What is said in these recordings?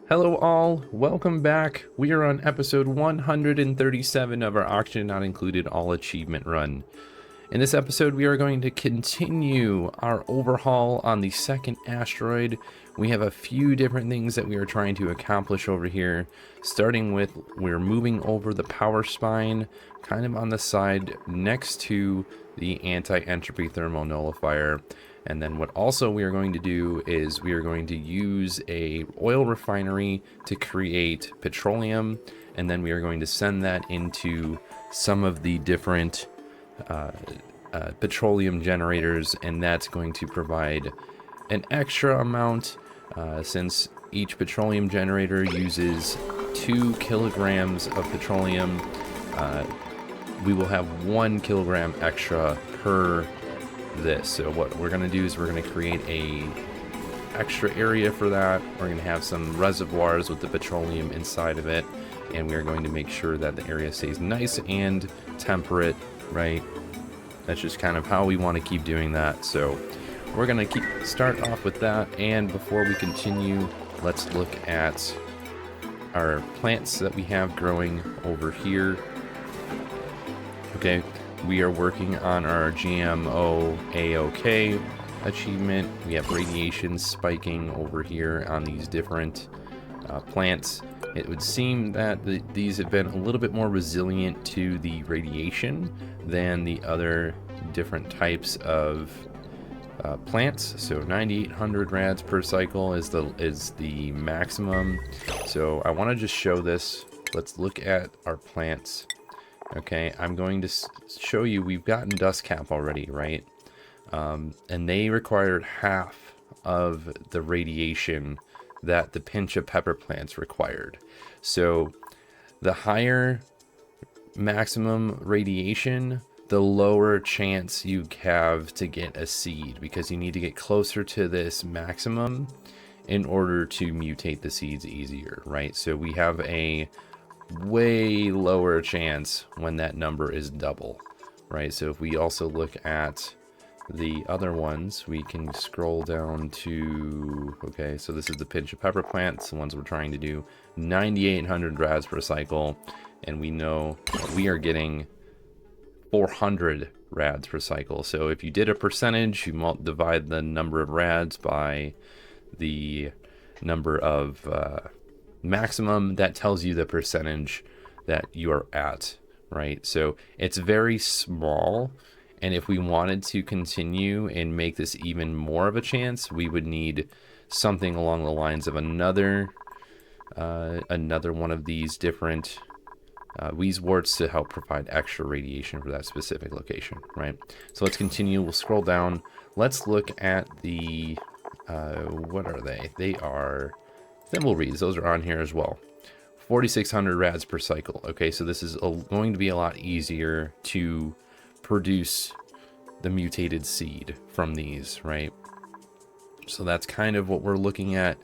Hello all, welcome back. We are on episode 137 of our Oxygen Not Included All Achievement Run. In this episode, we are going to continue our overhaul on the second asteroid. We have a few different things that we are trying to accomplish over here, starting with we're moving over the power spine kind of on the side next to the anti-entropy thermal nullifier. And then what also we are going to do is we are going to use a oil refinery to create petroleum, and then we are going to send that into some of the different petroleum generators, and that's going to provide an extra amount since each petroleum generator uses 2 kilograms of petroleum. We will have 1 kilogram extra per this. So what we're going to do is we're going to create a extra area for that. We're going to have some reservoirs with the petroleum inside of it, and we're going to make sure that the area stays nice and temperate, right? That's just kind of how we want to keep doing that. So we're going to start off with that, and before we continue, let's look at our plants that we have growing over here. Okay, we are working on our GMO AOK achievement. We have radiation spiking over here on these different plants. It would seem that these have been a little bit more resilient to the radiation than the other different types of plants. So 9,800 rads per cycle is the maximum. So I want to just show this. Let's look at our plants. Okay, I'm going to show you, we've gotten dust cap already, right? And they required half of the radiation that the pinch of pepper plants required. So the higher maximum radiation, the lower chance you have to get a seed, because you need to get closer to this maximum in order to mutate the seeds easier, right? So we have a way lower chance when that number is double, right? So if we also look at the other ones, we can scroll down to, okay, so this is the pinch of pepper plants, the ones we're trying to do, 9,800 rads per cycle, and we know we are getting 400 rads per cycle. So if you did a percentage, you divide the number of rads by the number of maximum, that tells you the percentage that you are at, right? So it's very small, and if we wanted to continue and make this even more of a chance, we would need something along the lines of another one of these different Weezeworts to help provide extra radiation for that specific location, right? So let's continue. We'll scroll down. Let's look at the what are they? They are thimbleweeds. Those are on here as well. 4,600 rads per cycle. Okay, so this is going to be a lot easier to produce the mutated seed from these, right? So that's kind of what we're looking at.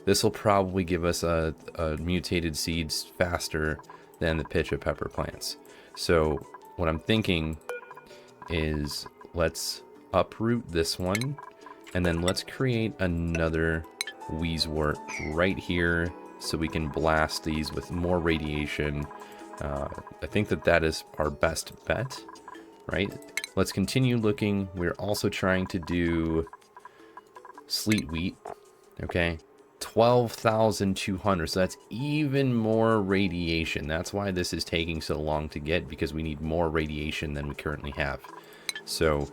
This will probably give us a mutated seeds faster than the pitch of pepper plants. So what I'm thinking is let's uproot this one, and then let's create another Weezewort right here so we can blast these with more radiation. I think that is our best bet, right? Let's continue looking. We're also trying to do sleet wheat, okay? 12,200, so that's even more radiation. That's why this is taking so long to get, because we need more radiation than we currently have. So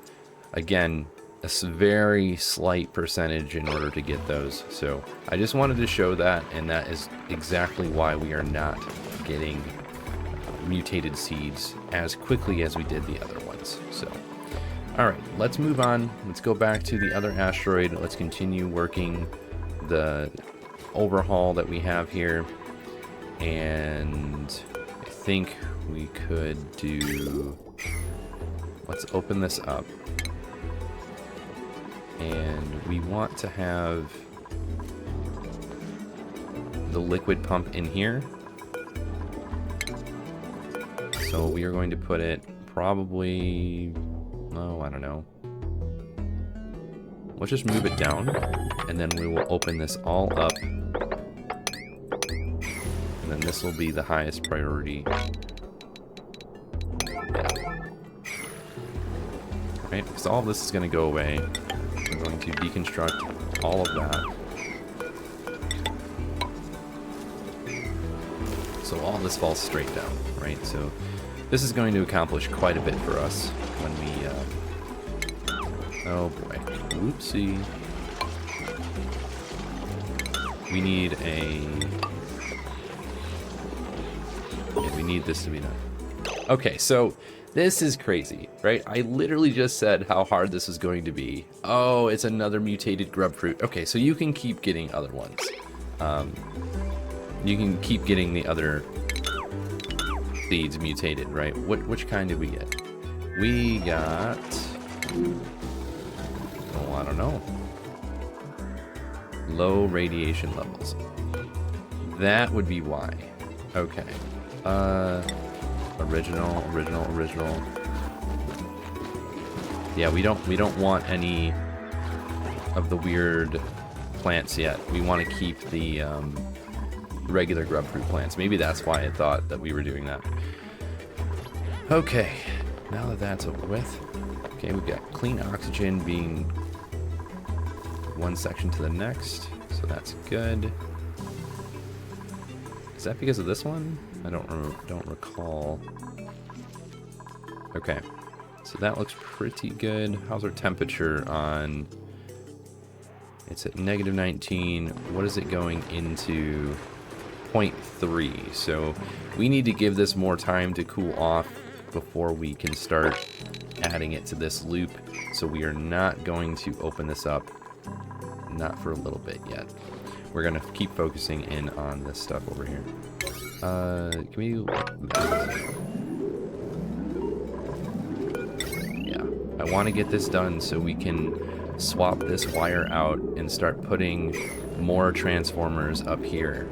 again, a very slight percentage in order to get those. So I just wanted to show that, and that is exactly why we are not getting mutated seeds as quickly as we did the other ones. So alright, let's move on. Let's go back to the other asteroid. Let's continue working the overhaul that we have here, and I think we could do, let's open this up, and we want to have the liquid pump in here, so we are going to put it probably, oh, I don't know, let's just move it down, and then we will open this all up And then this will be the highest priority. Yeah. Right, because all of this is going to go away. We're going to deconstruct all of that. So all this falls straight down, right? So this is going to accomplish quite a bit for us when we... oh boy. Whoopsie. We need a... yeah, we need this to be done. Okay, so this is crazy, right? I literally just said how hard this is going to be. Oh, it's another mutated grub fruit. Okay, so you can keep getting other ones. You can keep getting the other seeds mutated, right? Which kind did we get? We got... oh, I don't know. Low radiation levels. That would be why. Okay. Original. Yeah, we don't want any of the weird plants yet. We want to keep the regular grub fruit plants. Maybe that's why I thought that we were doing that. Okay, now that that's over with. Okay, we've got clean oxygen being one section to the next, so that's good. Is that because of this one? I don't recall. Okay, so that looks pretty good. How's our temperature on? It's at -19. What is it going into? 0.3. So we need to give this more time to cool off before we can start adding it to this loop. So we are not going to open this up, not for a little bit yet. We're gonna keep focusing in on this stuff over here. Can we... yeah, I want to get this done so we can swap this wire out and start putting more transformers up here.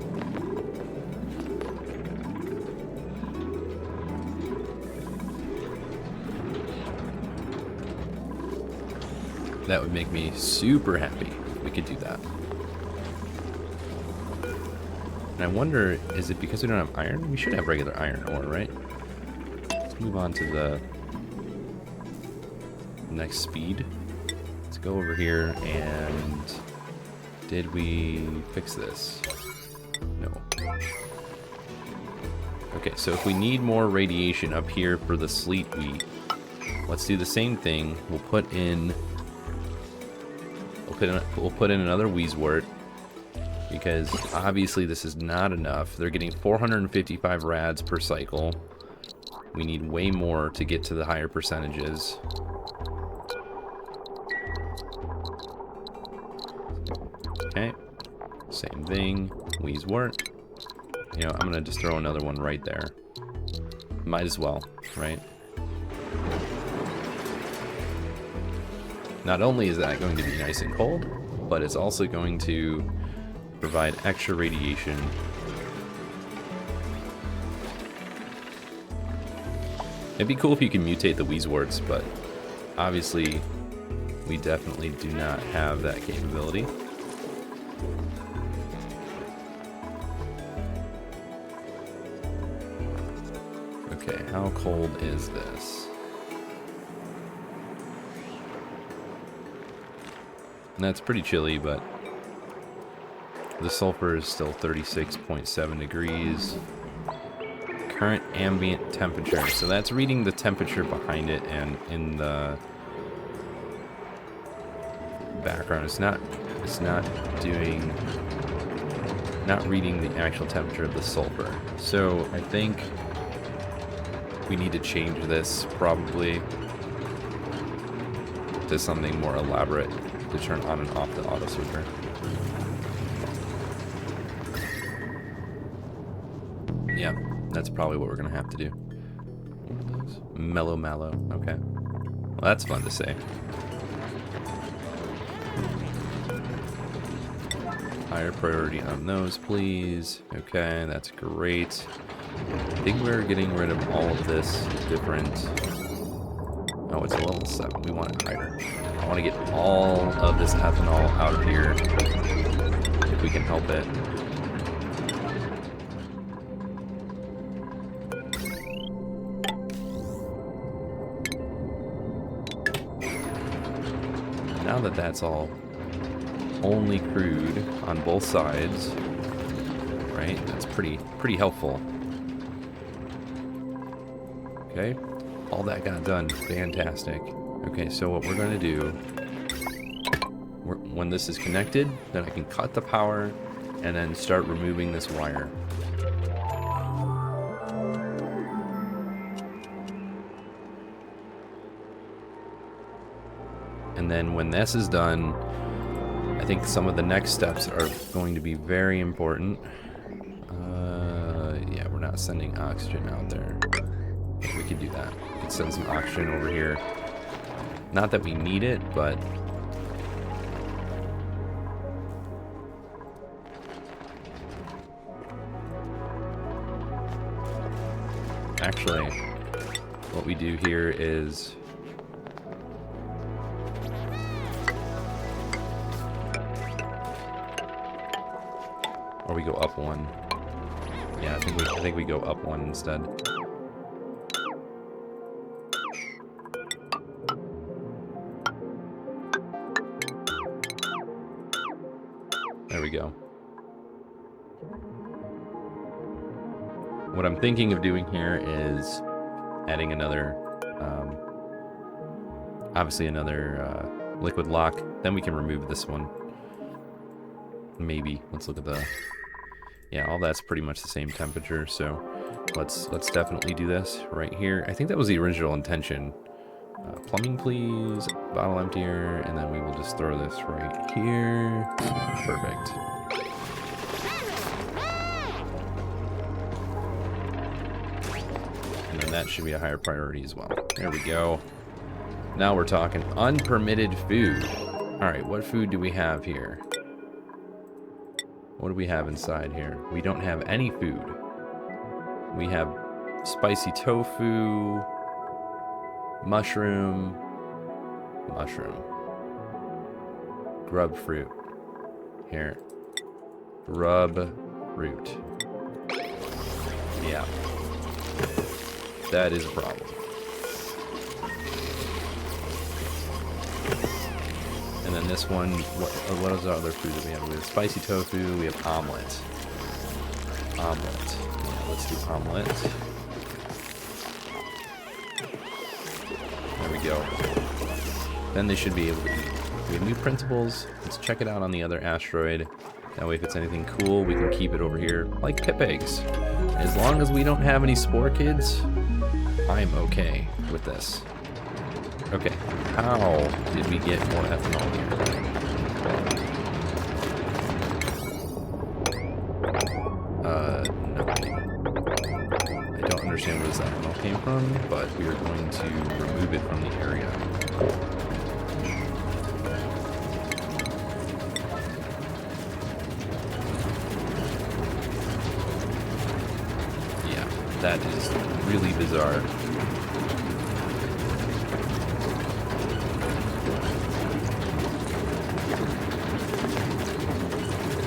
That would make me super happy if we could do that. And I wonder, is it because we don't have iron? We should have regular iron ore, right? Let's move on to the next speed. Let's go over here and... did we fix this? No. Okay, so if we need more radiation up here for the sleet wheat, let's do the same thing. We'll put in another wheezewort, because obviously this is not enough. They're getting 455 rads per cycle. We need way more to get to the higher percentages. Okay, same thing, wheezewort. You know, I'm gonna just throw another one right there. Might as well, right? Not only is that going to be nice and cold, but it's also going to provide extra radiation. It'd be cool if you can mutate the wheezeworts, but obviously we definitely do not have that capability. Okay, how cold is this? That's pretty chilly, but the sulfur is still 36.7 degrees. Current ambient temperature. So that's reading the temperature behind it, and in the background it's not reading the actual temperature of the sulfur. So I think we need to change this probably to something more elaborate to turn on and off the auto switcher. Yeah, that's probably what we're gonna have to do. Mellow mallow, okay. Well, that's fun to say. Higher priority on those, please. Okay, that's great. I think we're getting rid of all of this different... oh, it's a level 7. We want it higher. I want to get all of this ethanol out of here if we can help it. now that that's all only crude on both sides, right? That's pretty helpful. Okay, all that got done. Fantastic. Okay, so what we're going to do, when this is connected, then I can cut the power and then start removing this wire. And then when this is done, I think some of the next steps are going to be very important. Yeah, we're not sending oxygen out there. We could do that. We could send some oxygen over here. Not that we need it, but... Actually, what we do here is... Or we go up one. Yeah, I think we go up one instead. There we go. What I'm thinking of doing here is adding another, obviously another liquid lock. Then we can remove this one. Maybe. Let's look at the... Yeah, all that's pretty much the same temperature, so let's definitely do this right here. I think that was the original intention. Plumbing, please. Bottle emptier, and then we will just throw this right here. Perfect. And then that should be a higher priority as well. There we go. Now we're talking unpermitted food. Alright, what food do we have here? What do we have inside here? We don't have any food. We have spicy tofu, mushroom, grub fruit. Here. Grub fruit. Yeah. That is a problem. And then this one, what is the other food that we have? We have spicy tofu, we have omelet. Omelet. Yeah, let's do omelet. There we go. Then they should be able to eat. We have new printables. Let's check it out on the other asteroid. That way if it's anything cool, we can keep it over here, like pip eggs. As long as we don't have any spore kids, I'm okay with this. Okay, how did we get more ethanol here? No. I don't understand where this ethanol came from, but we are going to remove it from the area. Yeah, that is really bizarre.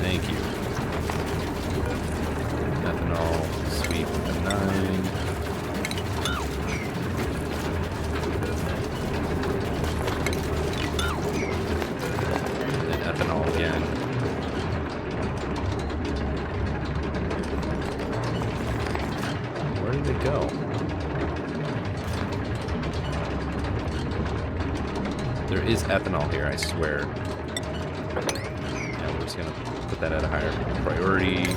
Thank you. Ethanol, sweet with a 9. And then ethanol again. Where did it go? There is ethanol here, I swear. Yeah, we're just gonna put that at a higher priority.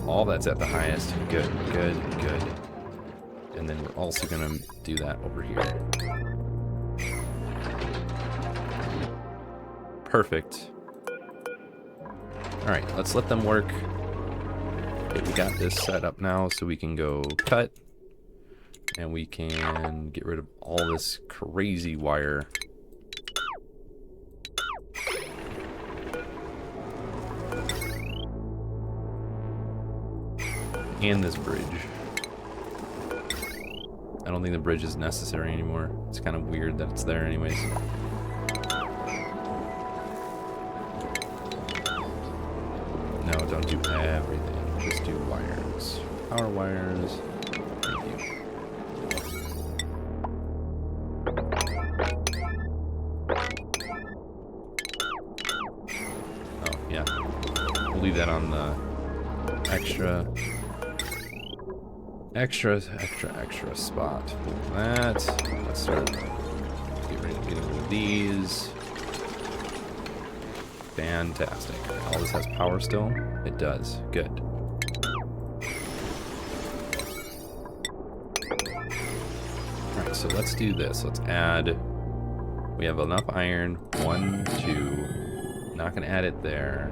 All that's at the highest. Good, good, good. And then we're also gonna do that over here. Perfect. Alright, let's let them work. Okay, we got this set up now so we can go cut. And we can get rid of all this crazy wire. And this bridge. I don't think the bridge is necessary anymore. It's kind of weird that it's there anyways. No, don't do everything. Just do wires. Power wires. Thank you. on the extra spot. Pull that. Let's start getting rid of these. Fantastic. All this has power still? It does. Good. Alright, so let's do this. Let's add... We have enough iron. 1, 2. Not gonna add it there.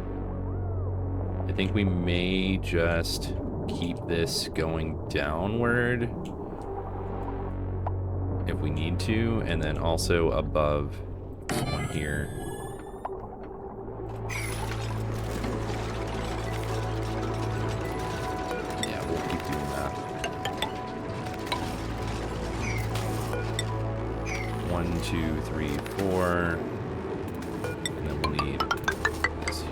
I think we may just keep this going downward if we need to, and then also above one here. Yeah, we'll keep doing that. 1, 2, 3, 4, and then we'll need this here.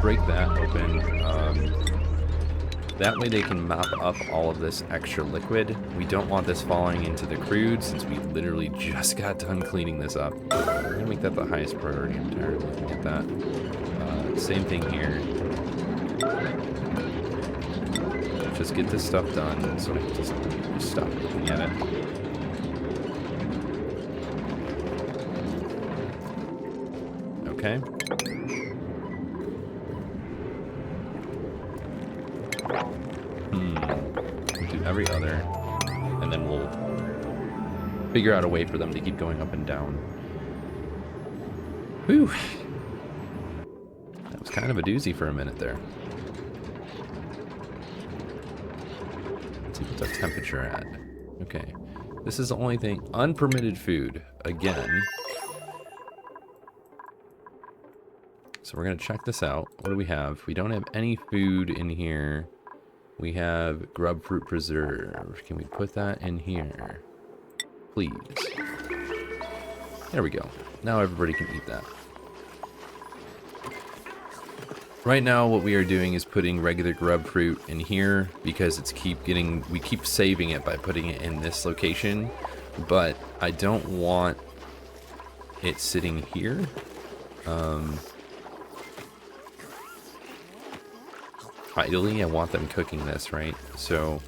Break that open. That way they can mop up all of this extra liquid. We don't want this falling into the crude since we literally just got done cleaning this up. We're gonna make that the highest priority. I'm tired of looking at that. Same thing here. Just get this stuff done so I can just stop looking at it. Okay. We'll do every other, and then we'll figure out a way for them to keep going up and down. Whew. That was kind of a doozy for a minute there. Let's see what's our temperature at. Okay. This is the only thing. Unpermitted food. Again. So we're going to check this out. What do we have? We don't have any food in here. We have grub fruit preserve. Can we put that in here? Please. There we go. Now everybody can eat that. Right now what we are doing is putting regular grub fruit in here because we keep saving it by putting it in this location, but I don't want it sitting here. Ideally, I want them cooking this, right? So,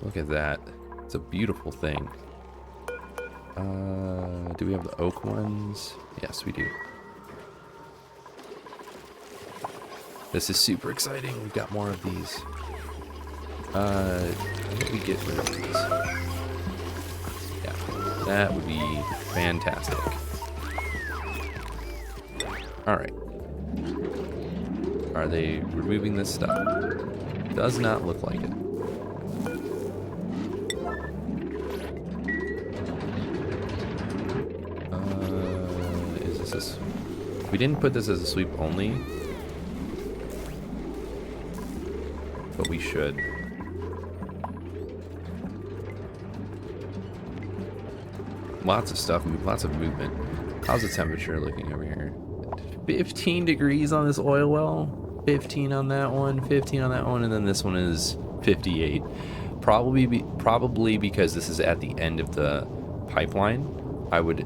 look at that. It's a beautiful thing. Do we have the oak ones? Yes, we do. This is super exciting. We've got more of these. How do we get rid of these? Yeah, that would be fantastic. Alright. Are they removing this stuff? Does not look like it. Is this we didn't put this as a sweep only, but we should. Lots of stuff, lots of movement. How's the temperature looking over here? 15 degrees on this oil well. 15 on that one, 15 on that one, and then this one is 58. Probably because this is at the end of the pipeline. I would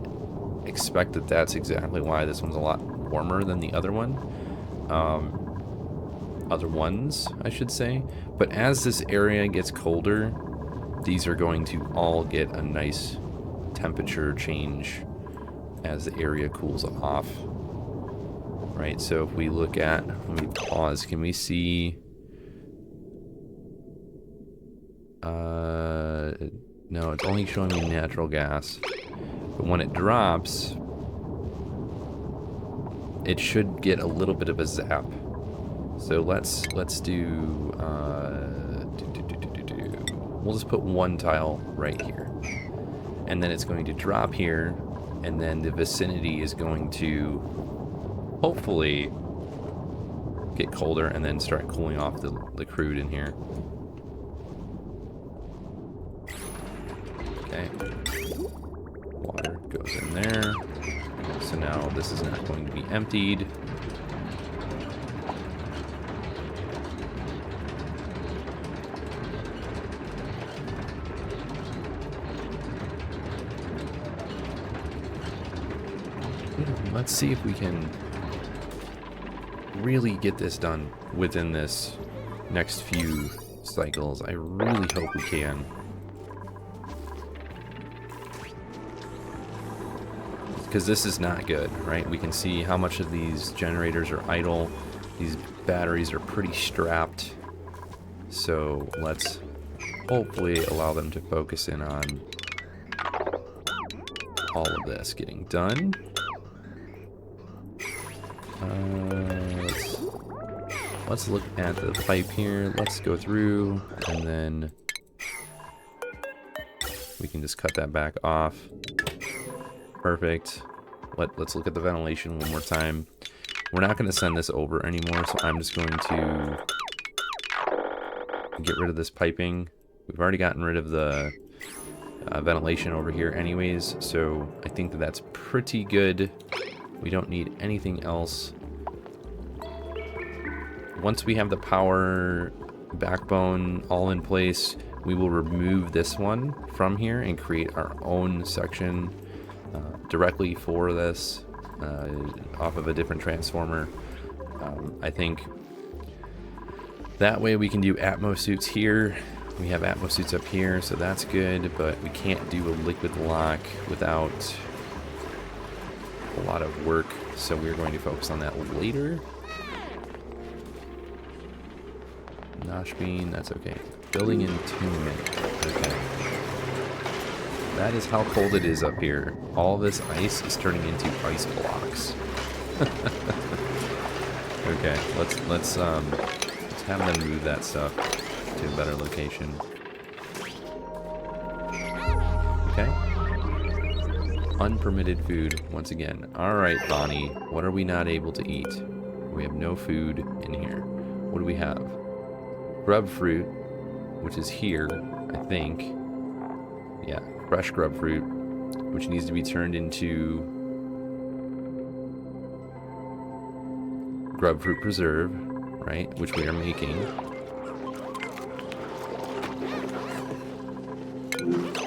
expect that that's exactly why this one's a lot warmer than the other one. Other ones, I should say. But as this area gets colder, these are going to all get a nice temperature change as the area cools off. Right, so if we look at, let me pause, can we see, no, it's only showing me natural gas, but when it drops, it should get a little bit of a zap. So let's do, we'll just put one tile right here, and then it's going to drop here, and then the vicinity is going to hopefully get colder and then start cooling off the crude in here. Okay. Water goes in there. So now this is not going to be emptied. Let's see if we can really get this done within this next few cycles. I really hope we can. Because this is not good, right? We can see how much of these generators are idle. These batteries are pretty strapped. So let's hopefully allow them to focus in on all of this getting done. Let's look at the pipe here. Let's go through, and then we can just cut that back off. Perfect. Let's look at the ventilation one more time. We're not going to send this over anymore, so I'm just going to get rid of this piping. We've already gotten rid of the ventilation over here anyways, so I think that that's pretty good. We don't need anything else. Once we have the power backbone all in place, we will remove this one from here and create our own section directly for this off of a different transformer. I think that way we can do Atmo suits here. We have Atmo suits up here, so that's good, but we can't do a liquid lock without a lot of work, so we're going to focus on that later. Nosh bean, that's okay. Building entombment, okay. That is how cold it is up here. All this ice is turning into ice blocks. Okay, let's have them move that stuff to a better location. Okay. Unpermitted food once again. All right, Bonnie. What are we not able to eat? We have no food in here. What do we have? Grub fruit, which is here, I think. Yeah, fresh grub fruit, which needs to be turned into grub fruit preserve, right? Which we are making.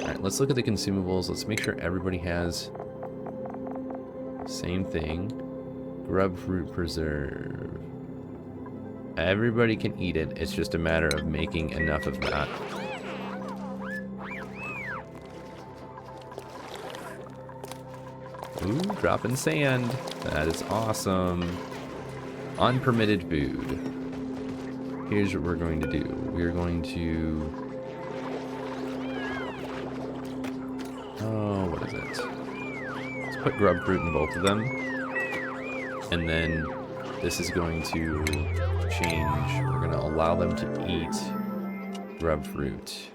Alright, let's look at the consumables. Let's make sure everybody has same thing. Grub fruit preserve. Everybody can eat it. It's just a matter of making enough of that. Ooh, dropping sand. That is awesome. Unpermitted food. Here's what we're going to do. We're going to... oh, what is it? Let's put grub fruit in both of them. And then this is going to change. We're going to allow them to eat grub fruit.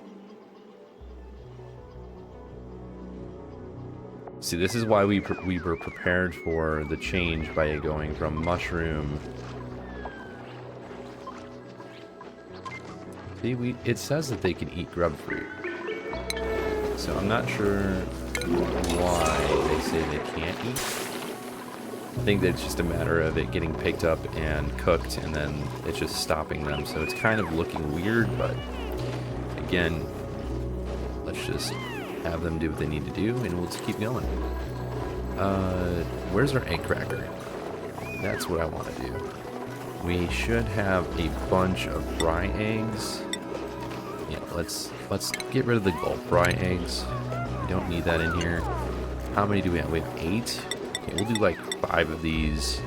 See, this is why we were prepared for the change by going from mushroom. See, it says that they can eat grub fruit. So I'm not sure why they say they can't eat. I think that it's just a matter of it getting picked up and cooked, and then it's just stopping them. So it's kind of looking weird, but again, let's just have them do what they need to do, and we'll just keep going. Where's our egg cracker? That's what I want to do. We should have a bunch of fry eggs. Yeah, let's get rid of the gulp fry eggs. We don't need that in here. How many do we have? We have 8. Okay, we'll do like 5 of these.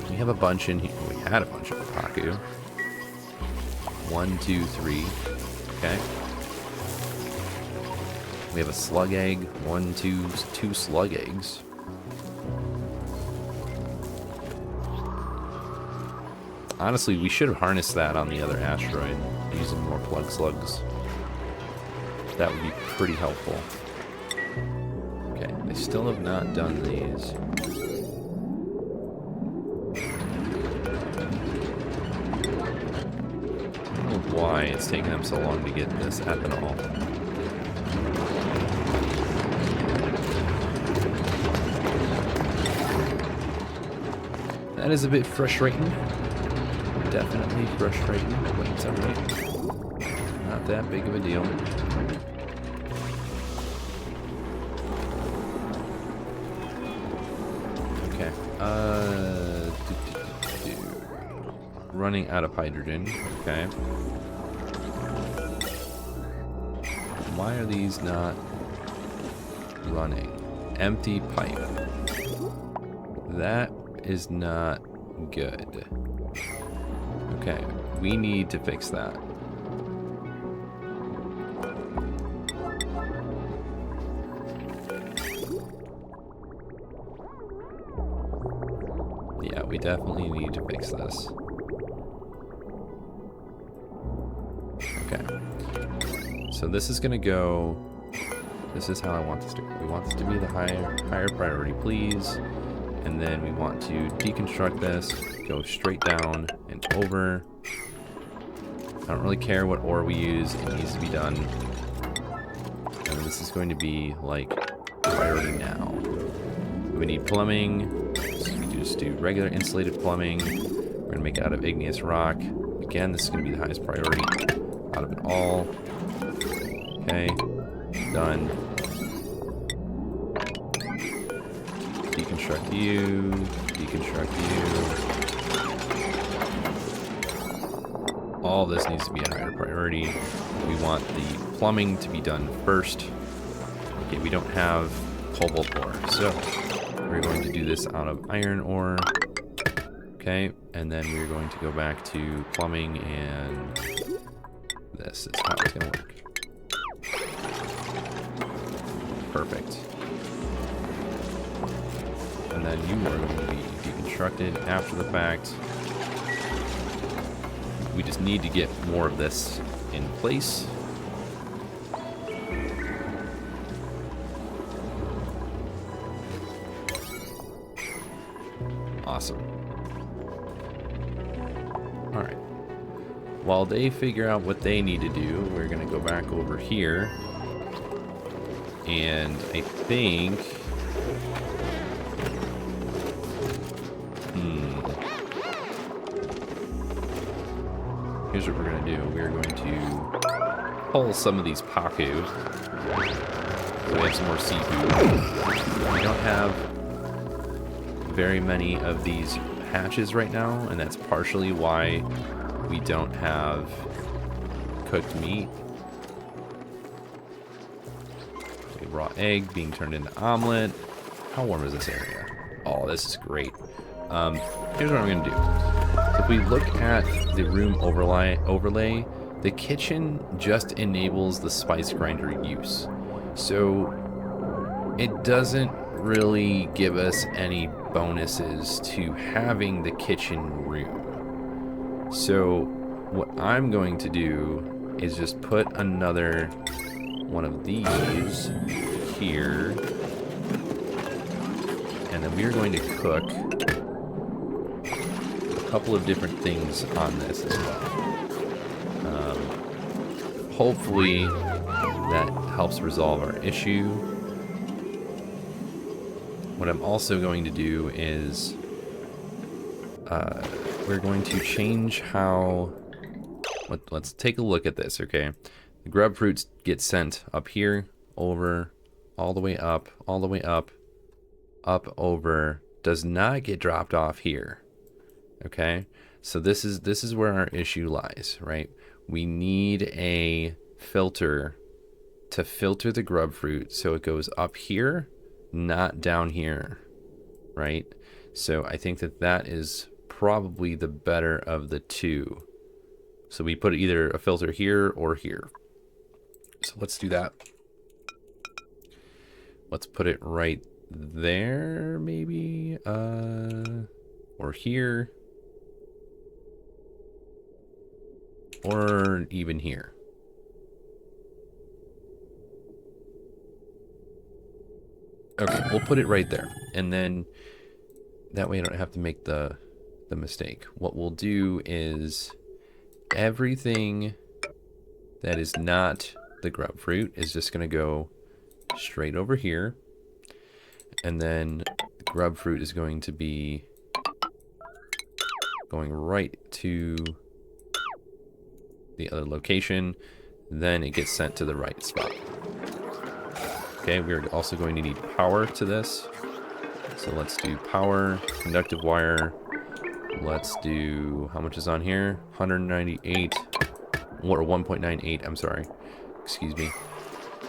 We have a bunch in here. We had a bunch of Opaku. 1, 2, 3. Okay. We have a slug egg. 1, 2 slug eggs. Honestly, we should have harnessed that on the other asteroid, using more plug slugs. That would be pretty helpful. Okay, they still have not done these. I don't know why it's taking them so long to get this ethanol. That is a bit frustrating. Definitely frustrating, but it's alright. Not that big of a deal. running out of hydrogen. Okay. Why are these not running? Empty pipe. That is not good. Okay, we need to fix that. Yeah, we definitely need to fix this. Okay. So this is gonna go. This is how I want this to go. We want this to be the higher priority, please. And then we want to deconstruct this, go straight down and over. I don't really care what ore we use, it needs to be done. And this is going to be like priority now. We need plumbing, so we just do regular insulated plumbing. We're gonna make it out of igneous rock. Again, this is gonna be the highest priority out of it all. Okay, done. Deconstruct you, deconstruct you. All this needs to be a higher priority. We want the plumbing to be done first. Okay, we don't have cobalt ore, so we're going to do this out of iron ore. Okay, and then we're going to go back to plumbing, and this is how it's going to work. Perfect. And then you are going to be deconstructed after the fact. We just need to get more of this in place. Awesome. Alright. While they figure out what they need to do, we're going to go back over here. And I think... Here's what we're going to do. We're going to pull some of these paku. So we have some more seafood. We don't have very many of these hatches right now, and that's partially why we don't have cooked meat. A raw egg being turned into omelet. How warm is this area? Oh, this is great. Here's what I'm going to do. If we look at the room overlay, the kitchen just enables the spice grinder use. So it doesn't really give us any bonuses to having the kitchen room. So what I'm going to do is just put another one of these here. And then we're going to cook couple of different things on this as well. Hopefully that helps resolve our issue. What I'm also going to do is we're going to change how... Let's take a look at this, okay? The grub fruits get sent up here, over, all the way up, all the way up, up, over, does not get dropped off here. Okay, so this is where our issue lies, right? We need a filter to filter the grub fruit so it goes up here, not down here, right? So I think that is probably the better of the two. So we put either a filter here or here. So let's do that. Let's put it right there, maybe, or here. Or even here. Okay, we'll put it right there. And then that way I don't have to make the mistake. What we'll do is everything that is not the grub fruit is just going to go straight over here. And then the grub fruit is going to be going right to the other location, then it gets sent to the right spot. Okay, we're also going to need power to this. So let's do power, conductive wire, Let's do, how much is on here? 198, or 1.98, I'm sorry. Excuse me.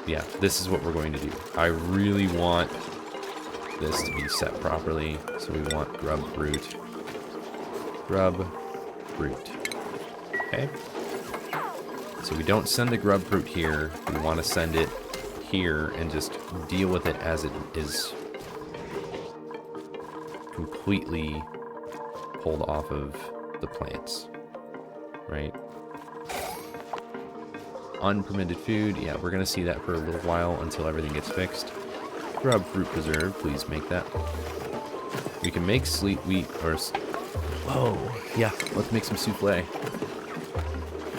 Yeah, this is what we're going to do. I really want this to be set properly. So we want grub fruit. Grub fruit. Okay. So we don't send the grub fruit here. We want to send it here and just deal with it as it is completely pulled off of the plants, right? Unpermitted food, yeah, we're gonna see that for a little while until everything gets fixed. Grub fruit preserve, please make that. We can make sleet wheat or... Oh, yeah, let's make some souffle.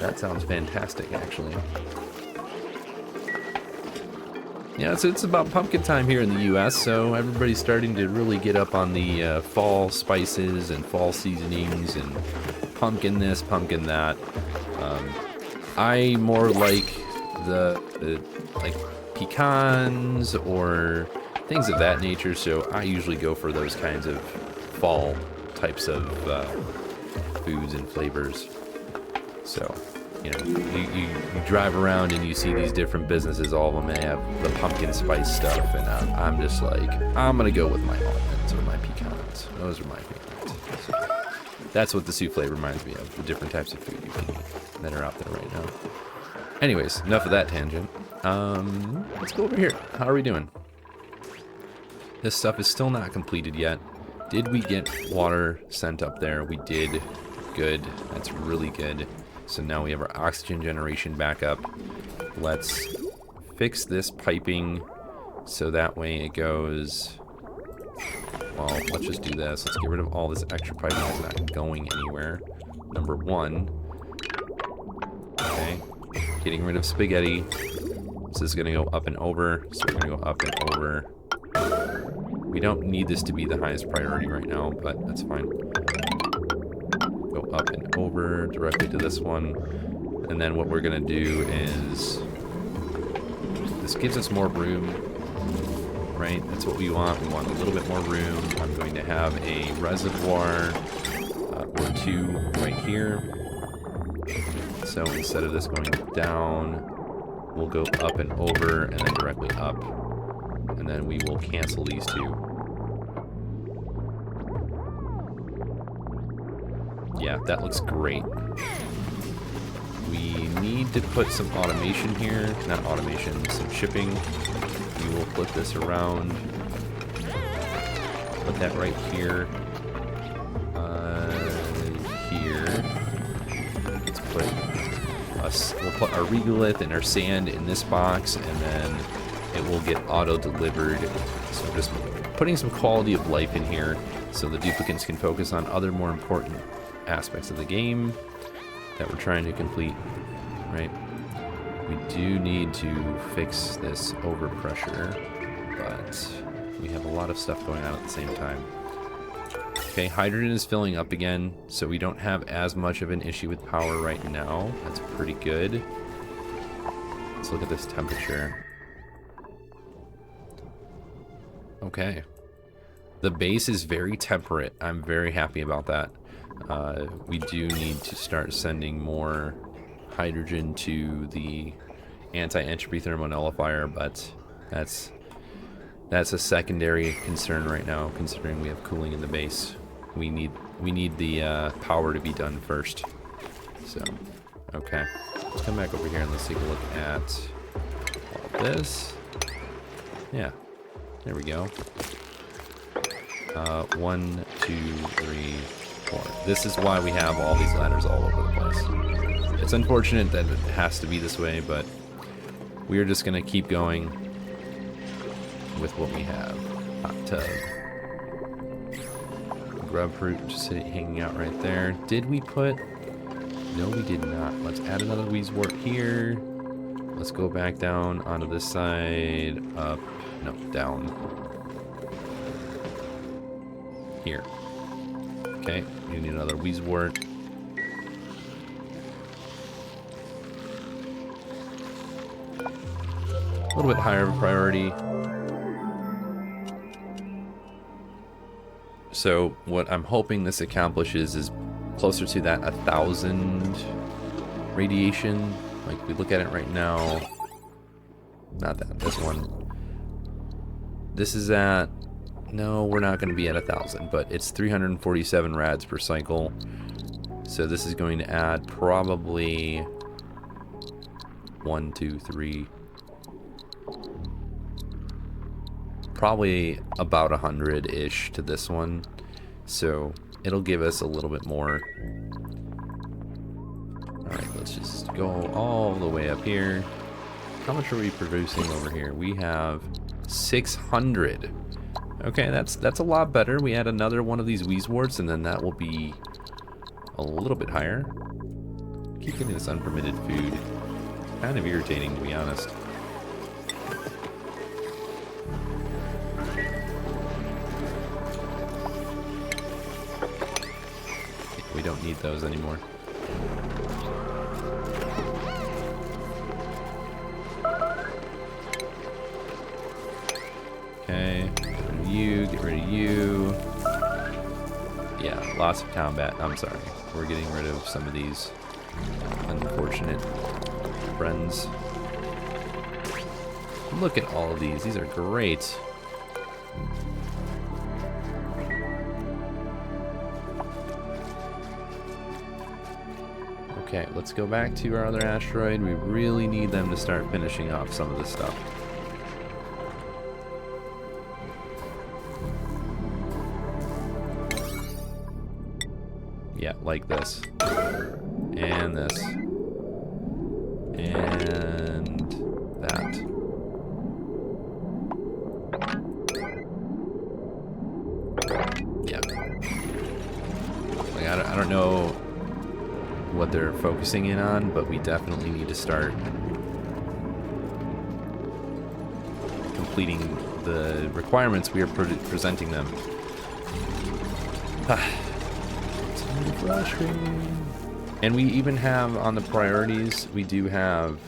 That sounds fantastic, actually. Yeah, so it's about pumpkin time here in the U.S., so everybody's starting to really get up on the fall spices and fall seasonings and pumpkin this, pumpkin that. I more like the like pecans or things of that nature, so I usually go for those kinds of fall types of foods and flavors. So, you know, you drive around and you see these different businesses, all of them have the pumpkin spice stuff, and I'm just like, I'm gonna go with my almonds or my pecans. Those are my favorites. So that's what the souffle reminds me of, the different types of food you can eat that are out there right now. Anyways, enough of that tangent. Let's go over here. How are we doing? This stuff is still not completed yet. Did we get water sent up there? We did. Good. That's really good. So now we have our oxygen generation back up. Let's fix this piping so that way it goes... Well, let's just do this. Let's get rid of all this extra piping that's not going anywhere. Number one. Okay. Getting rid of spaghetti. This is going to go up and over. So we're going to go up and over. We don't need this to be the highest priority right now, but that's fine. Go up and over directly to this one. And then what we're going to do is... This gives us more room, right? That's what we want. We want a little bit more room. I'm going to have a reservoir or two right here. So instead of this going down, we'll go up and over and then directly up. And then we will cancel these two. Yeah, that looks great. We need to put some automation here. Not automation, some shipping. We will flip this around. Put that right here. Here. Let's put us. We'll put our regolith and our sand in this box, and then it will get auto-delivered. So I'm just putting some quality of life in here so the duplicants can focus on other more important aspects of the game that we're trying to complete, right? We do need to fix this overpressure, but we have a lot of stuff going on at the same time. Okay, hydrogen is filling up again, so we don't have as much of an issue with power right now. That's pretty good. Let's look at this temperature. Okay. The base is very temperate. I'm very happy about that. We do need to start sending more hydrogen to the anti-entropy thermonullifier, but that's a secondary concern right now, considering we have cooling in the base. We need the power to be done first. So, okay. Let's come back over here and let's take a look at all this. Yeah, there we go. 1, 2, 3, 4. This is why we have all these ladders all over the place. It's unfortunate that it has to be this way, but we're just gonna keep going with what we have. Hot tub. Grub fruit just hanging out right there. Did we put... No, we did not. Let's add another wheezewort here. Let's go back down onto this side. Up. No, down. Here. Okay, we need another wheezewort. A little bit higher of a priority. So what I'm hoping this accomplishes is closer to that 1,000 radiation. Like, we look at it right now. Not that, this one. This is at, no, we're not going to be at 1,000, but it's 347 rads per cycle. So this is going to add probably 1, 2, 3, probably about 100-ish to this one. So it'll give us a little bit more. Alright, let's just go all the way up here. How much are we producing over here? We have 600. Okay, that's a lot better. We add another one of these Wheezeworts, and then that will be a little bit higher. Keep getting this unpermitted food. Kind of irritating, to be honest. We don't need those anymore. Okay, get rid of you, get rid of you. Yeah, lots of combat. I'm sorry. We're getting rid of some of these unfortunate friends. Look at all of these. These are great. Okay, let's go back to our other asteroid. We really need them to start finishing off some of this stuff. Yeah, like this. And this. And that. Yeah. Like, I don't know what they're focusing in on, but we definitely need to start completing the requirements we are presenting them. And we even have on the priorities, we do have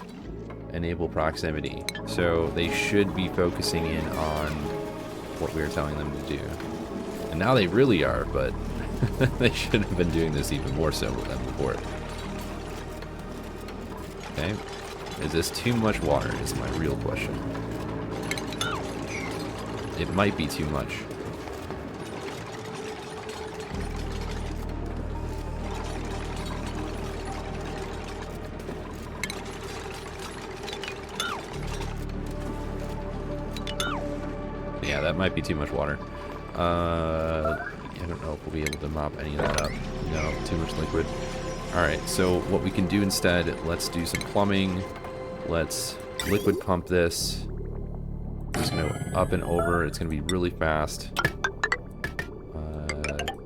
enable proximity. So they should be focusing in on what we are telling them to do. And now they really are, but they should have been doing this even more so than before. Okay. Is this too much water is my real question. It might be too much. Yeah, that might be too much water. I don't know if we'll be able to mop any of that up. No, too much liquid. Alright, so what we can do instead, let's do some plumbing. Let's liquid pump this. I'm just going to up and over. It's going to be really fast.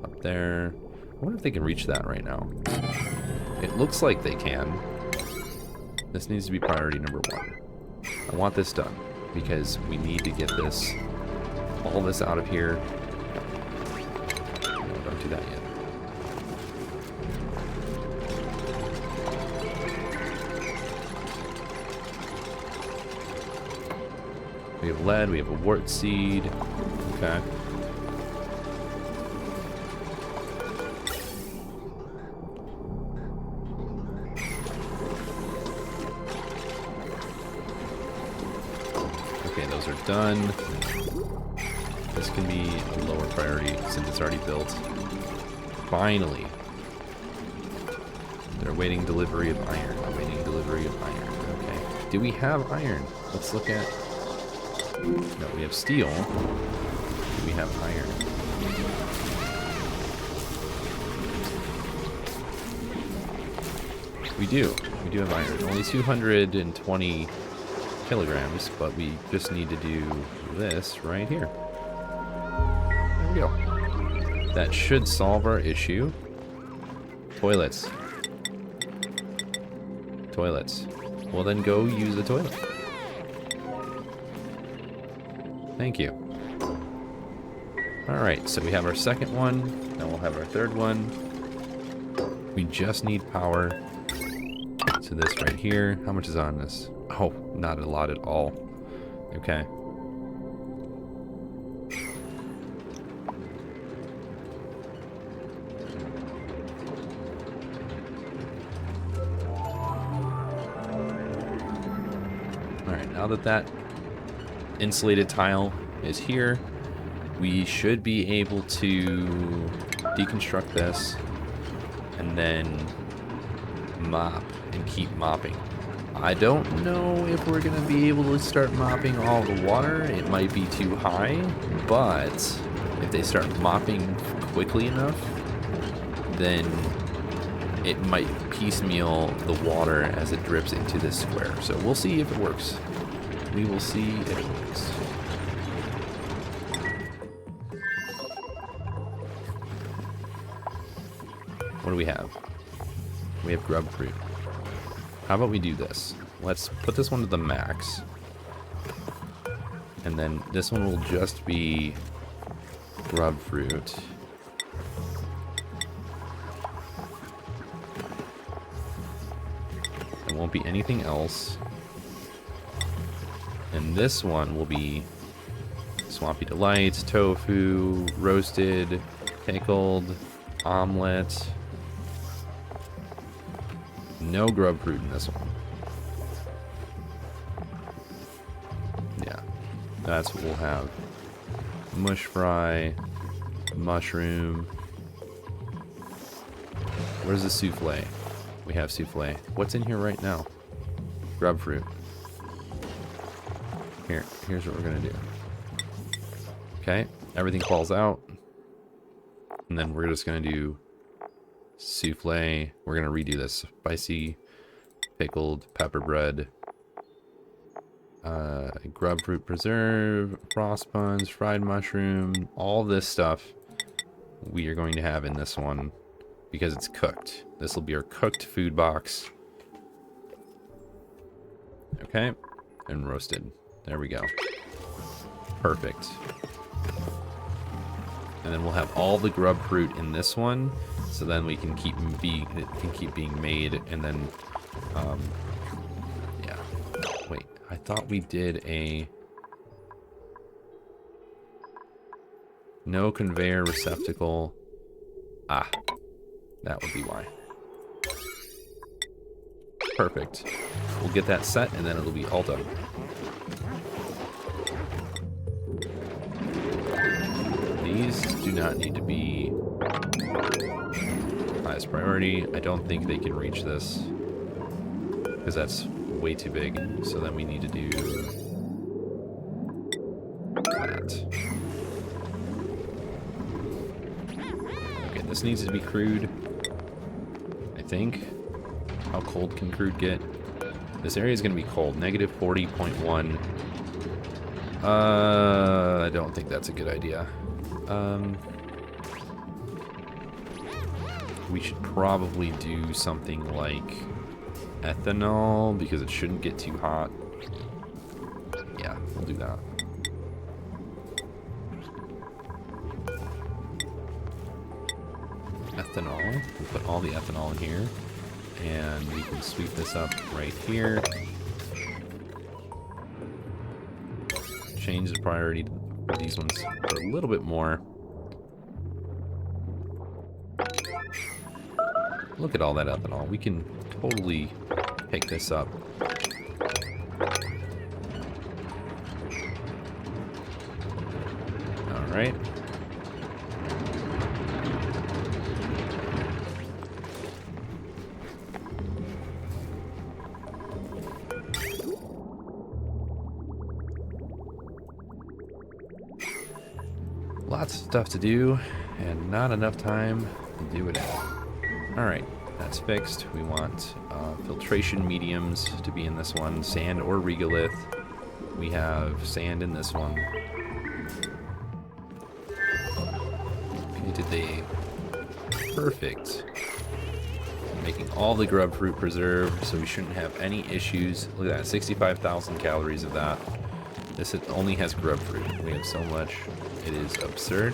Up there. I wonder if they can reach that right now. It looks like they can. This needs to be priority number 1. I want this done because we need to get this, all this out of here. No, don't do that yet. We have lead, we have a wart seed. Okay. Okay, those are done. This can be a lower priority since it's already built. Finally. They're awaiting delivery of iron. Awaiting delivery of iron. Okay. Do we have iron? Let's look at... No, we have steel. Do we have iron? We do. We do have iron. Only 220 kilograms, but we just need to do this right here. There we go. That should solve our issue. Toilets. Toilets. Well, then go use a toilet. Thank you. Alright, so we have our second one. Now we'll have our third one. We just need power to this right here. How much is on this? Oh, not a lot at all. Okay. that that insulated tile is here, we should be able to deconstruct this and then mop and keep mopping. I don't know if we're going to be able to start mopping all the water. It might be too high, but if they start mopping quickly enough, then it might piecemeal the water as it drips into this square. So we'll see if it works. We will see if it works. What do we have? We have grub fruit. How about we do this? Let's put this one to the max. And then this one will just be grub fruit. There won't be anything else. And this one will be Swampy Delights, tofu, roasted, pickled, omelet. No grub fruit in this one. Yeah, that's what we'll have. Mush fry, mushroom. Where's the souffle? We have souffle. What's in here right now? Grub fruit. Here's what we're gonna do. Okay, everything falls out. And then we're just gonna do souffle. We're gonna redo this. Spicy, pickled, pepper bread, grub fruit preserve, frost buns, fried mushroom, all this stuff we are going to have in this one because it's cooked. This will be our cooked food box. Okay, and roasted. There we go. Perfect. And then we'll have all the grub fruit in this one, so then we can keep being made. And then, yeah. Wait, I thought we did a no conveyor receptacle. Ah, that would be why. Perfect. We'll get that set, and then it'll be all done. These do not need to be highest priority. I don't think they can reach this because that's way too big. So then we need to do that. Okay, this needs to be crude, I think. How cold can crude get? This area is going to be cold. Negative 40.1. I don't think that's a good idea. We should probably do something like ethanol because it shouldn't get too hot. Yeah, we'll do that. Ethanol. We'll put all the ethanol in here. And we can sweep this up right here. Change the priority for these ones for a little bit more. Look at all that ethanol. We can totally pick this up. All right. Lots of stuff to do, and not enough time to do it all. Alright, that's fixed. We want filtration mediums to be in this one. Sand or regolith. We have sand in this one. Okay, did they... Perfect. Making all the grub fruit preserve, so we shouldn't have any issues. Look at that, 65,000 calories of that. This only has grub fruit. We have so much. It is absurd.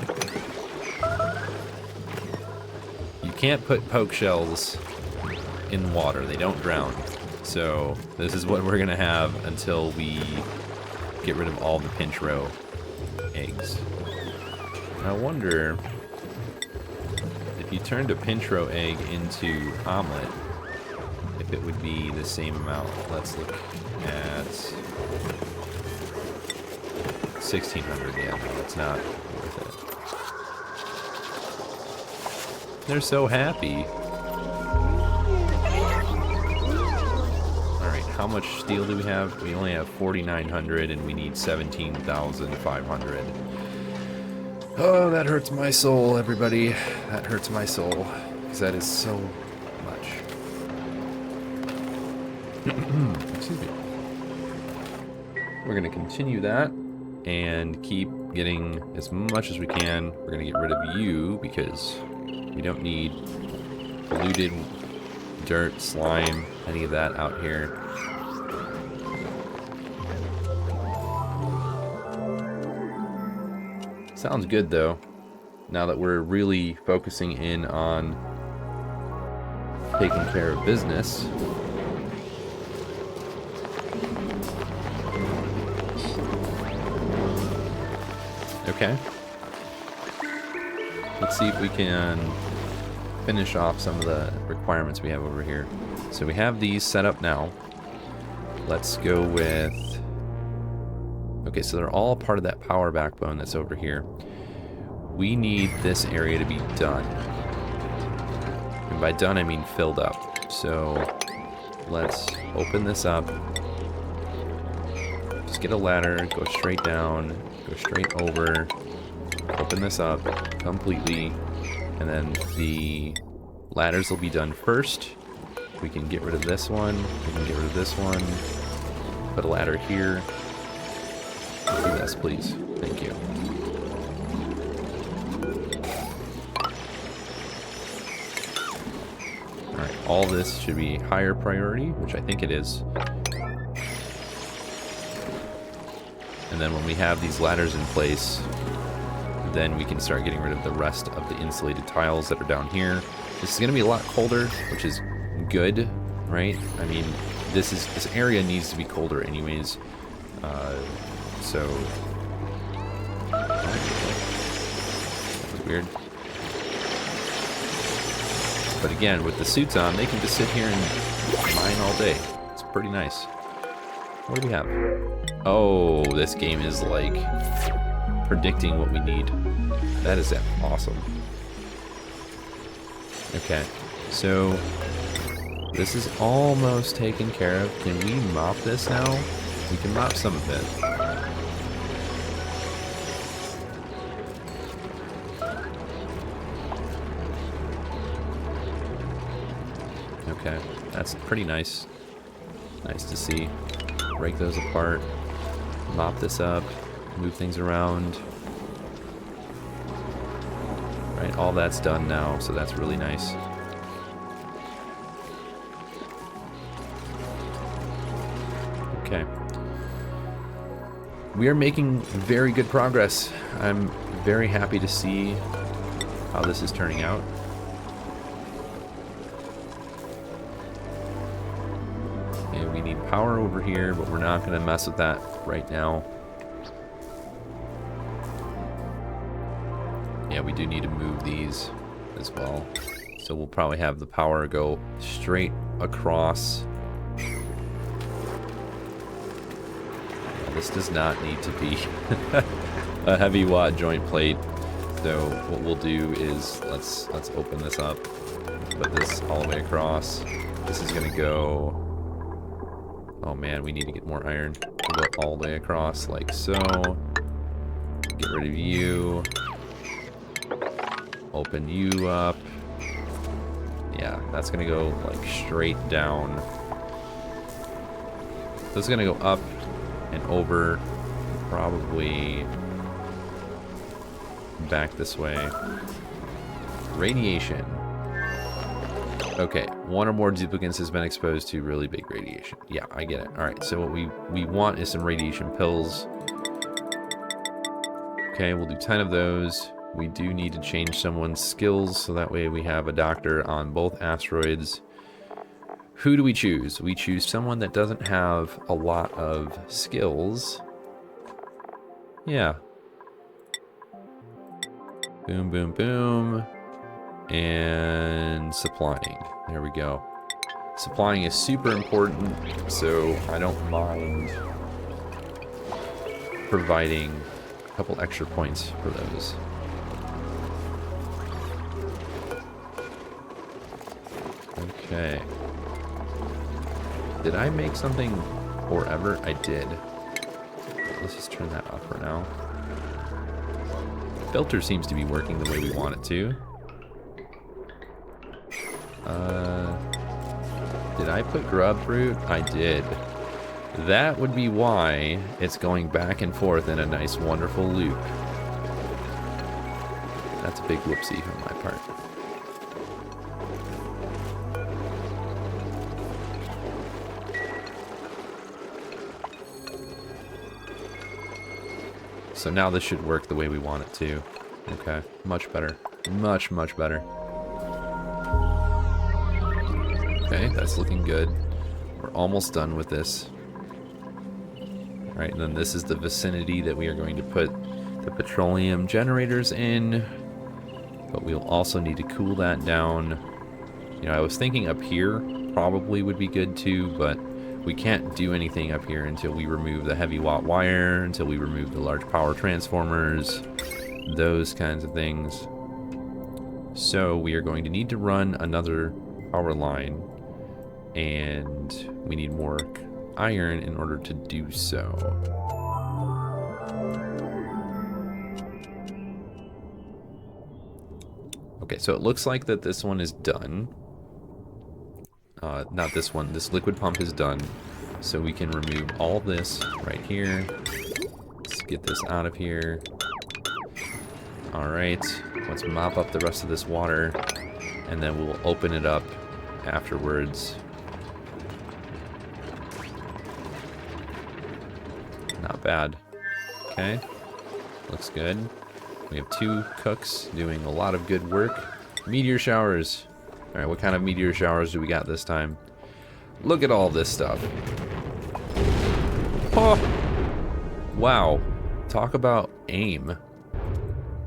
You can't put poke shells in water. They don't drown. So this is what we're going to have until we get rid of all the pinch row eggs. I wonder if you turned a pinch row egg into omelet, if it would be the same amount. Let's look at 1600. Yeah, no, it's not worth it. They're so happy. Alright, how much steel do we have? We only have 4,900 and we need 17,500. Oh, that hurts my soul, everybody. That hurts my soul. Because that is so much. Excuse me. We're going to continue that and keep getting as much as we can. We're going to get rid of you because we don't need polluted dirt, slime, any of that out here. Sounds good though, now that we're really focusing in on taking care of business. Okay. Let's see if we can finish off some of the requirements we have over here. So we have these set up now. Let's go with... Okay, so they're all part of that power backbone that's over here. We need this area to be done. And by done, I mean filled up. So let's open this up. Just get a ladder, go straight down, go straight over, open this up completely, and then the ladders will be done first. We can get rid of this one, we can get rid of this one, put a ladder here. Do this, please. Thank you. Alright, all this should be higher priority, which I think it is. And then when we have these ladders in place, then we can start getting rid of the rest of the insulated tiles that are down here. This is going to be a lot colder, which is good, right? I mean, this area needs to be colder anyways. So that was weird. But again, with the suits on, they can just sit here and mine all day. It's pretty nice. What do we have? Oh, this game is like predicting what we need. That is awesome. Okay, so this is almost taken care of. Can we mop this now? We can mop some of it. Okay, that's pretty nice. Nice to see. Break those apart. Mop this up. Move things around. Right, all that's done now, so that's really nice. Okay. We are making very good progress. I'm very happy to see how this is turning out. And we need power over here, but we're not going to mess with that right now. Yeah, we do need to move these as well. So we'll probably have the power go straight across. This does not need to be a heavy watt joint plate. So what we'll do is let's open this up, put this all the way across. This is gonna go. Oh man, we need to get more iron. We'll go all the way across like so. Get rid of you. Open you up. Yeah, that's gonna go like straight down. This is gonna go up and over, probably back this way. Radiation. Okay, one or more duplicants has been exposed to really big radiation. Yeah, I get it. Alright, so what we want is some radiation pills. Okay, we'll do 10 of those. We do need to change someone's skills, so that way we have a doctor on both asteroids. Who do we choose? We choose someone that doesn't have a lot of skills. Yeah. Boom, boom, boom. And supplying. There we go. Supplying is super important, so I don't mind providing a couple extra points for those. Okay. Did I make something forever? I did. Let's just turn that off for now. Filter seems to be working the way we want it to. Did I put grub fruit? I did. That would be why it's going back and forth in a nice, wonderful loop. That's a big whoopsie on my part. So now this should work the way we want it to. Okay, much better. Much, much better. Okay, that's looking good. We're almost done with this. Alright, and then this is the vicinity that we are going to put the petroleum generators in. But we'll also need to cool that down. You know, I was thinking up here probably would be good too, but we can't do anything up here until we remove the heavy watt wire, until we remove the large power transformers, those kinds of things. So we are going to need to run another power line, and we need more iron in order to do so. Okay, so it looks like that this one is done. Not this one, this liquid pump is done. So we can remove all of this right here. Let's get this out of here. Alright, let's mop up the rest of this water, and then we'll open it up afterwards. Not bad. Okay, looks good. We have 2 cooks doing a lot of good work. Meteor showers. Alright, what kind of meteor showers do we got this time? Look at all this stuff. Oh! Wow. Talk about aim.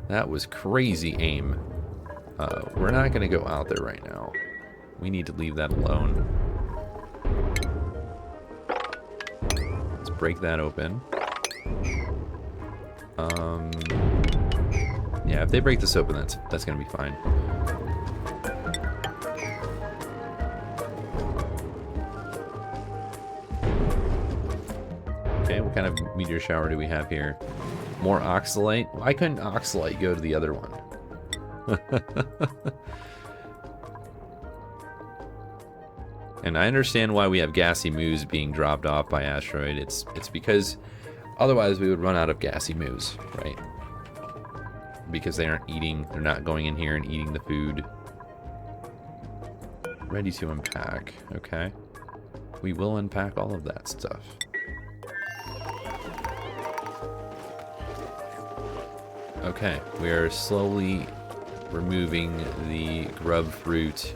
That was crazy aim. We're not going to go out there right now. We need to leave that alone. Let's break that open. Yeah, if they break this open, that's going to be fine. Okay, what kind of meteor shower do we have here? More oxalite? Why couldn't oxalite go to the other one? And I understand why we have gassy moos being dropped off by Asteroid. It's because otherwise we would run out of gassy moos, right? Because they aren't eating, they're not going in here and eating the food. Ready to unpack, okay. We will unpack all of that stuff. Okay, we are slowly removing the grub fruit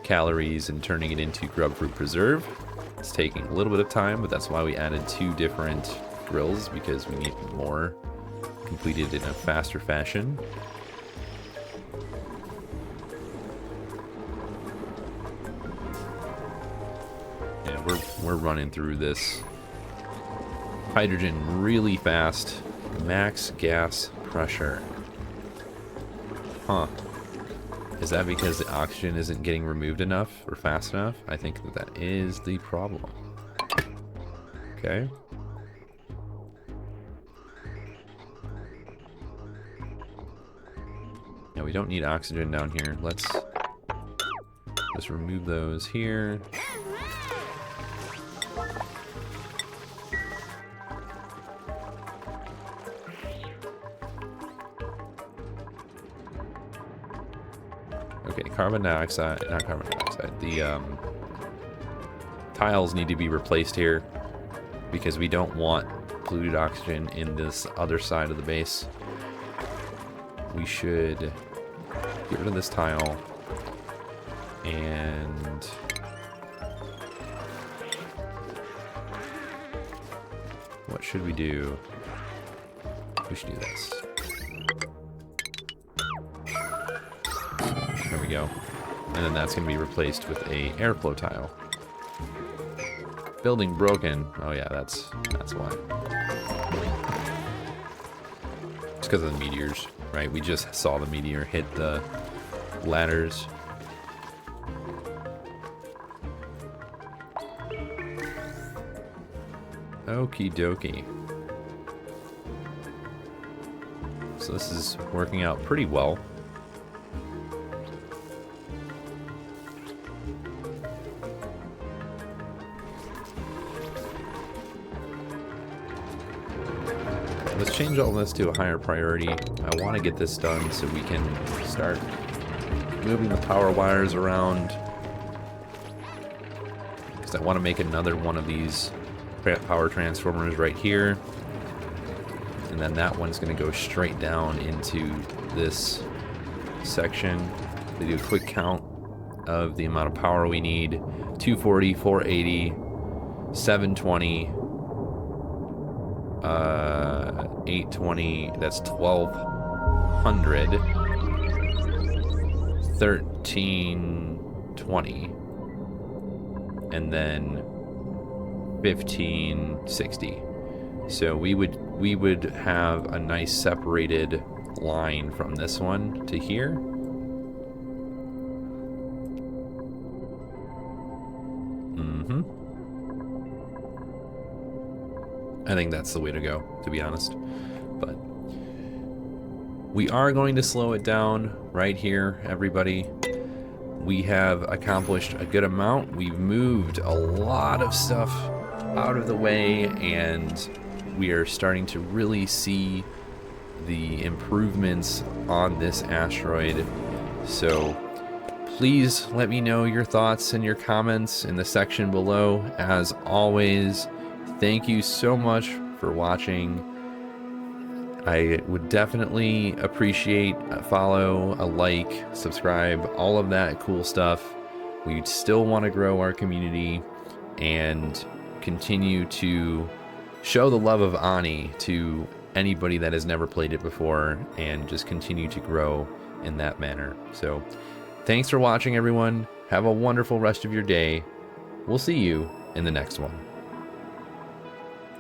calories and turning it into grub fruit preserve. It's taking a little bit of time, but that's why we added 2 different drills, because we need more completed in a faster fashion. And we're running through this hydrogen really fast. Max gas pressure. Huh. Is that because the oxygen isn't getting removed enough or fast enough? I think that is the problem. Okay. Yeah, we don't need oxygen down here. Let's just remove those here. Okay, carbon dioxide, not carbon dioxide, the tiles need to be replaced here because we don't want polluted oxygen in this other side of the base. We should get rid of this tile and what should we do? We should do this. There we go. And then that's going to be replaced with a airflow tile. Building broken. Oh yeah, that's why. It's because of the meteors, right? We just saw the meteor hit the ladders. Okie dokie. So this is working out pretty well. Let's change all this to a higher priority. I want to get this done so we can start moving the power wires around. Because I want to make another one of these power transformers right here. And then that one's going to go straight down into this section. We do a quick count of the amount of power we need. 240, 480, 720, 820, that's 1200, 1320, and then 1560. So we would have a nice separated line from this one to here. I think that's the way to go, to be honest. But we are going to slow it down right here, everybody. We have accomplished a good amount. We've moved a lot of stuff out of the way, and we are starting to really see the improvements on this asteroid. So please let me know your thoughts and your comments in the section below. As always, thank you so much for watching. I would definitely appreciate a follow, a like, subscribe, all of that cool stuff. We still want to grow our community and continue to show the love of Ani to anybody that has never played it before, and just continue to grow in that manner. So thanks for watching, everyone. Have a wonderful rest of your day. We'll see you in the next one.